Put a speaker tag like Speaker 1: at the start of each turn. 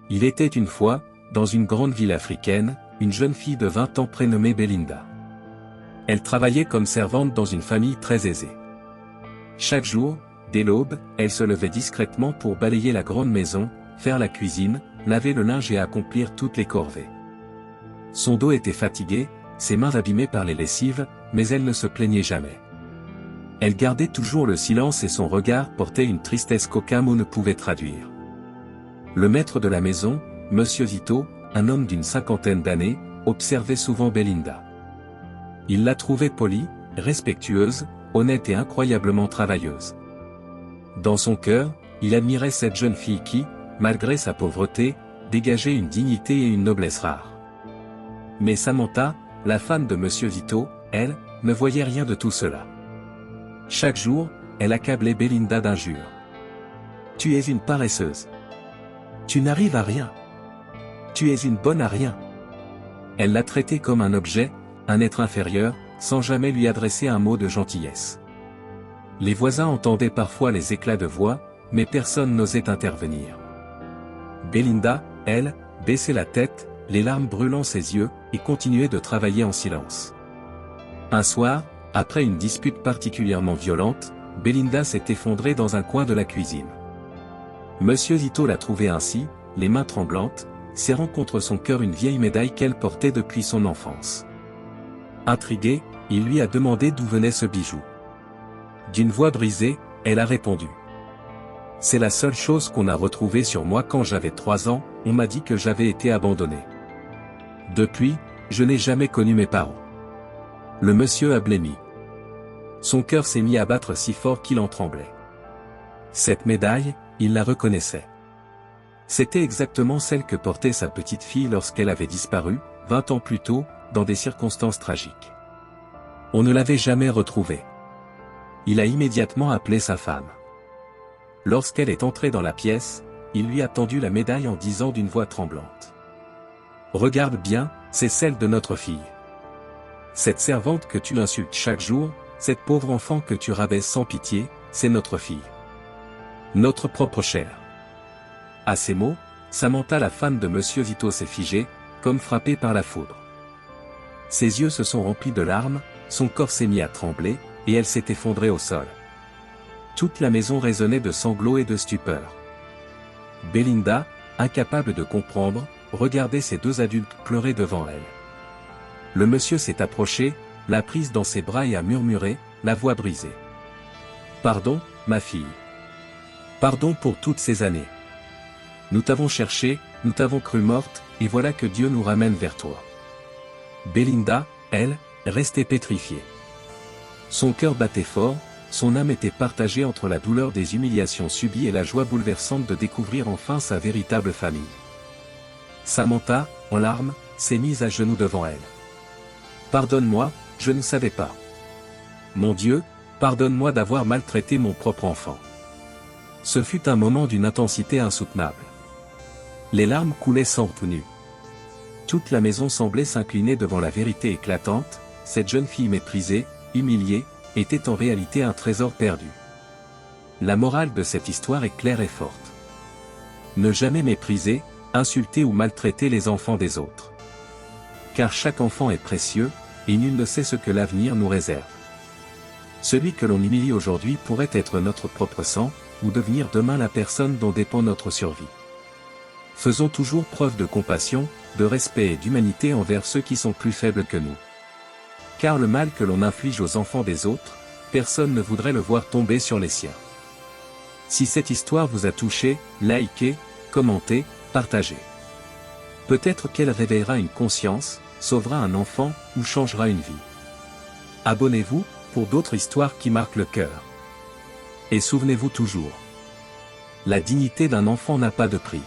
Speaker 1: Il était une fois, dans une grande ville africaine, une jeune fille de 20 ans prénommée Belinda. Elle travaillait comme servante dans une famille très aisée. Chaque jour, dès l'aube, elle se levait discrètement pour balayer la grande maison, faire la cuisine, laver le linge et accomplir toutes les corvées. Son dos était fatigué, ses mains abîmées par les lessives, mais elle ne se plaignait jamais. Elle gardait toujours le silence et son regard portait une tristesse qu'aucun mot ne pouvait traduire. Le maître de la maison, Monsieur Zito, un homme d'une cinquantaine d'années, observait souvent Belinda. Il la trouvait polie, respectueuse, honnête et incroyablement travailleuse. Dans son cœur, il admirait cette jeune fille qui, malgré sa pauvreté, dégageait une dignité et une noblesse rares. Mais Samantha, la femme de Monsieur Zito, elle, ne voyait rien de tout cela. Chaque jour, elle accablait Belinda d'injures. « Tu es une paresseuse. Tu n'arrives à rien. Tu es une bonne à rien. » Elle la traitait comme un objet, un être inférieur, sans jamais lui adresser un mot de gentillesse. Les voisins entendaient parfois les éclats de voix, mais personne n'osait intervenir. Belinda, elle, baissait la tête, les larmes brûlant ses yeux, et continuait de travailler en silence. Un soir, après une dispute particulièrement violente, Belinda s'est effondrée dans un coin de la cuisine. Monsieur Zito l'a trouvée ainsi, les mains tremblantes, serrant contre son cœur une vieille médaille qu'elle portait depuis son enfance. Intrigué, il lui a demandé d'où venait ce bijou. D'une voix brisée, elle a répondu. « C'est la seule chose qu'on a retrouvée sur moi quand j'avais 3 ans, on m'a dit que j'avais été abandonné. Depuis, je n'ai jamais connu mes parents. » Le monsieur a blêmi. Son cœur s'est mis à battre si fort qu'il en tremblait. Cette médaille, il la reconnaissait. C'était exactement celle que portait sa petite fille lorsqu'elle avait disparu, 20 ans plus tôt, dans des circonstances tragiques. On ne l'avait jamais retrouvée. Il a immédiatement appelé sa femme. Lorsqu'elle est entrée dans la pièce, il lui a tendu la médaille en disant d'une voix tremblante. « Regarde bien, c'est celle de notre fille. Cette servante que tu insultes chaque jour, cette pauvre enfant que tu rabaisses sans pitié, c'est notre fille. Notre propre chair. » À ces mots, Samantha, la femme de Monsieur Zito, s'est figée, comme frappée par la foudre. Ses yeux se sont remplis de larmes, son corps s'est mis à trembler, et elle s'est effondrée au sol. Toute la maison résonnait de sanglots et de stupeur. Belinda, incapable de comprendre, regardait ces deux adultes pleurer devant elle. Le monsieur s'est approché, l'a prise dans ses bras et a murmuré, la voix brisée. « Pardon, ma fille. Pardon pour toutes ces années. Nous t'avons cherché, nous t'avons cru morte, et voilà que Dieu nous ramène vers toi. » Belinda, elle, restait pétrifiée. Son cœur battait fort, son âme était partagée entre la douleur des humiliations subies et la joie bouleversante de découvrir enfin sa véritable famille. Samantha, en larmes, s'est mise à genoux devant elle. « Pardonne-moi, je ne savais pas. Mon Dieu, pardonne-moi d'avoir maltraité mon propre enfant. » Ce fut un moment d'une intensité insoutenable. Les larmes coulaient sans retenue. Toute la maison semblait s'incliner devant la vérité éclatante, cette jeune fille méprisée, humiliée, était en réalité un trésor perdu. La morale de cette histoire est claire et forte. Ne jamais mépriser, insulter ou maltraiter les enfants des autres. Car chaque enfant est précieux, et nul ne sait ce que l'avenir nous réserve. Celui que l'on humilie aujourd'hui pourrait être notre propre sang, ou devenir demain la personne dont dépend notre survie. Faisons toujours preuve de compassion, de respect et d'humanité envers ceux qui sont plus faibles que nous. Car le mal que l'on inflige aux enfants des autres, personne ne voudrait le voir tomber sur les siens. Si cette histoire vous a touché, likez, commentez, partagez. Peut-être qu'elle réveillera une conscience, sauvera un enfant, ou changera une vie. Abonnez-vous, pour d'autres histoires qui marquent le cœur. Et souvenez-vous toujours. La dignité d'un enfant n'a pas de prix.